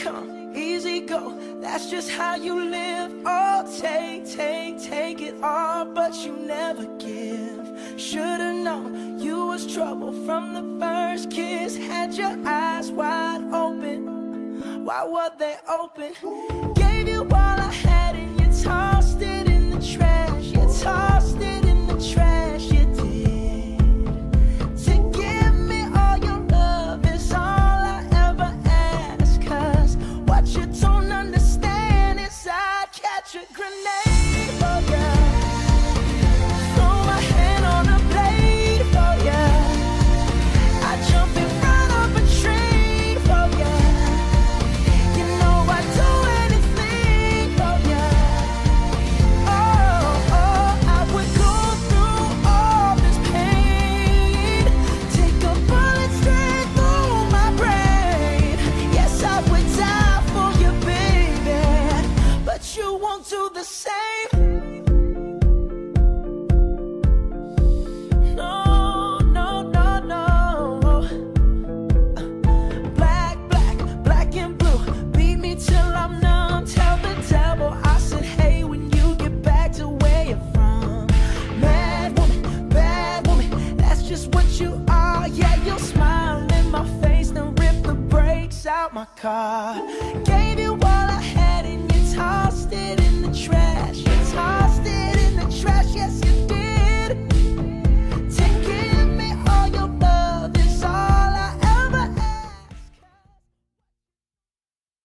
come, easy go. That's just how you live. Oh, take it all, but you never give. Should've known you was trouble from the first kiss. Had your eyes wide open. Why were they open? Gave you all I had and you tossed it in the trash. You tossed it in the trash, you did. To give me all your love is all I ever ask. Cause what you don't understand is I'd catch a grenade for ya. Throw my hand on a blade for ya. I'd jump in front of a train for ya. You know I'd do anything for ya. Oh, I would go through all this pain. Take a bullet straight through my brain. Yes, I would die for you, baby, but you won't do the same. No, no, no, no. Black and blue. Beat me till I'm numb. Tell the devil I said, hey, when you get back to where you're from. Mad woman, that's just what you are. Yeah, you'll smile in my face, then rip the brakes out my car.